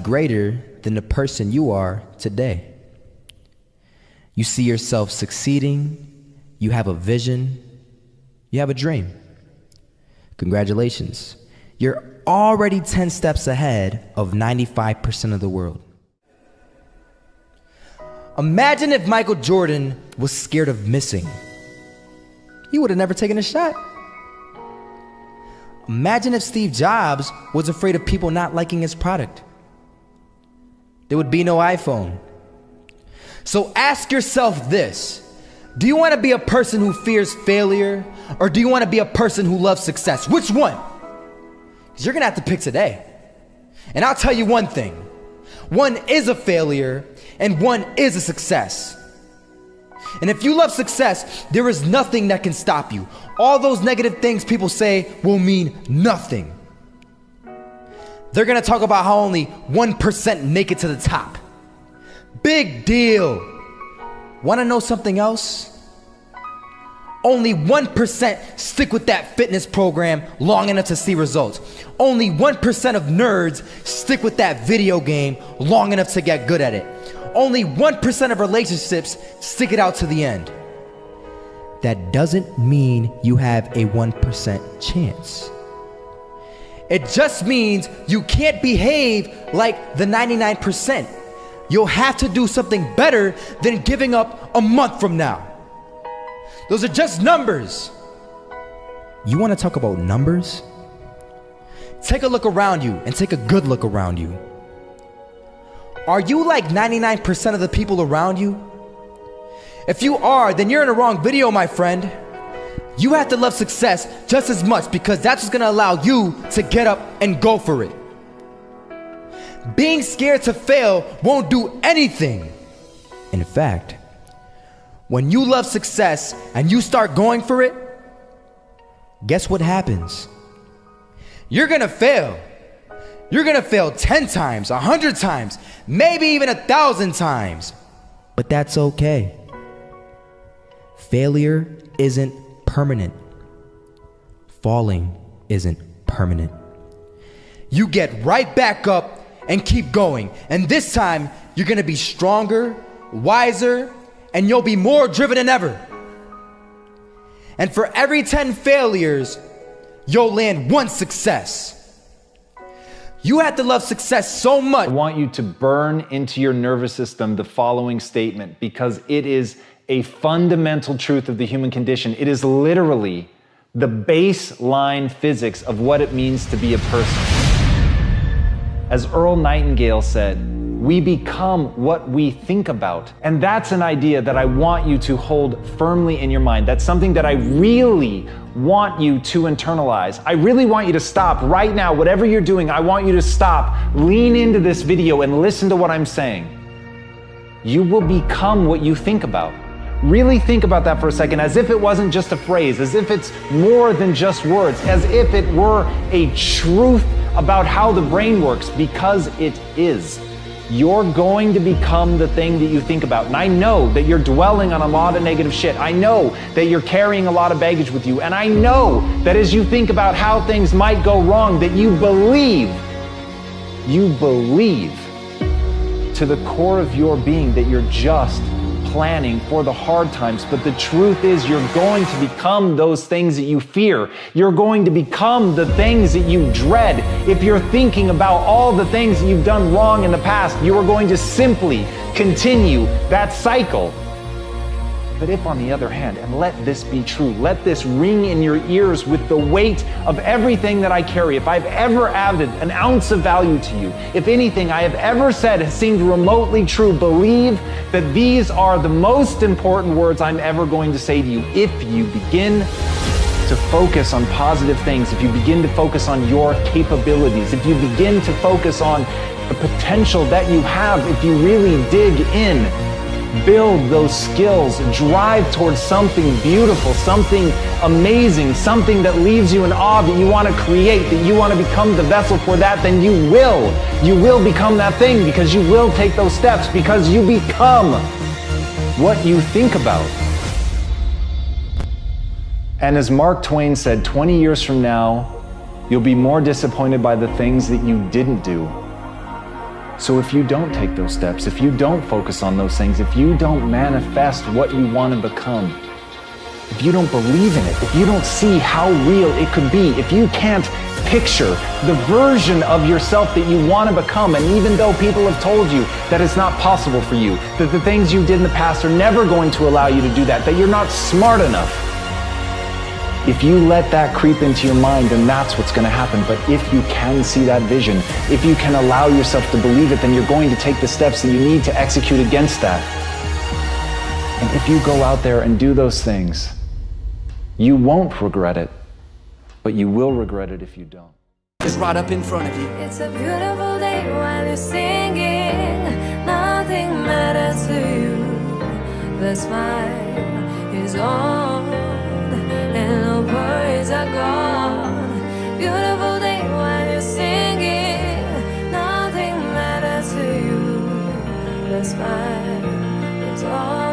greater than the person you are today. You see yourself succeeding, you have a vision, you have a dream. Congratulations. You're already 10 steps ahead of 95% of the world. Imagine if Michael Jordan was scared of missing. He would have never taken a shot. Imagine if Steve Jobs was afraid of people not liking his product. There would be no iPhone. So ask yourself this: do you want to be a person who fears failure, or do you want to be a person who loves success? Which one? Because you're going to have to pick today. And I'll tell you one thing: one is a failure and one is a success. And if you love success, there is nothing that can stop you. All those negative things people say will mean nothing. They're gonna talk about how only 1% make it to the top. Big deal. Wanna know something else? Only 1% stick with that fitness program long enough to see results. Only 1% of nerds stick with that video game long enough to get good at it. Only 1% of relationships stick it out to the end. That doesn't mean you have a 1% chance. It just means you can't behave like the 99%. You'll have to do something better than giving up a month from now. Those are just numbers. You want to talk about numbers? Take a look around you and take a good look around you. Are you like 99% of the people around you? If you are, then you're in the wrong video, my friend. You have to love success just as much, because that's what's gonna allow you to get up and go for it. Being scared to fail won't do anything. In fact, when you love success and you start going for it, guess what happens? You're gonna fail. You're gonna fail 10 times, 100 times, maybe even 1,000 times. But that's okay. Failure isn't permanent. Falling isn't permanent. You get right back up and keep going. And this time, you're gonna be stronger, wiser, and you'll be more driven than ever. And for every 10 failures, you'll land 1 success. You have to love success so much. I want you to burn into your nervous system the following statement, because it is a fundamental truth of the human condition. It is literally the baseline physics of what it means to be a person. As Earl Nightingale said, we become what we think about. And that's an idea that I want you to hold firmly in your mind. That's something that I really want you to internalize. I really want you to stop right now. Whatever you're doing, I want you to stop, lean into this video and listen to what I'm saying. You will become what you think about. Really think about that for a second, as if it wasn't just a phrase, as if it's more than just words, as if it were a truth about how the brain works, because it is. You're going to become the thing that you think about. And I know that you're dwelling on a lot of negative shit. I know that you're carrying a lot of baggage with you. And I know that as you think about how things might go wrong, that you believe to the core of your being that you're just planning for the hard times. But the truth is, you're going to become those things that you fear. You're going to become the things that you dread. If you're thinking about all the things that you've done wrong in the past, you are going to simply continue that cycle. But if, on the other hand, and let this be true, let this ring in your ears with the weight of everything that I carry, if I've ever added an ounce of value to you, if anything I have ever said has seemed remotely true, believe that these are the most important words I'm ever going to say to you. If you begin to focus on positive things, if you begin to focus on your capabilities, if you begin to focus on the potential that you have, if you really dig in, build those skills, drive towards something beautiful, something amazing, something that leaves you in awe, that you want to create, that you want to become the vessel for that, then you will become that thing, because you will take those steps, because you become what you think about. And as Mark Twain said, 20 years from now, you'll be more disappointed by the things that you didn't do So if you don't take those steps, if you don't focus on those things, if you don't manifest what you want to become, if you don't believe in it, if you don't see how real it could be, if you can't picture the version of yourself that you want to become, and even though people have told you that it's not possible for you, that the things you did in the past are never going to allow you to do that, that you're not smart enough, if you let that creep into your mind, then that's what's going to happen. But if you can see that vision, if you can allow yourself to believe it, then you're going to take the steps that you need to execute against that. And if you go out there and do those things, you won't regret it, but you will regret it if you don't. It's right up in front of you. It's a beautiful day while you're singing. Nothing matters to you. The smile is on and no worries are gone. Beautiful day while you're singing. Nothing matters to you. The smile is on.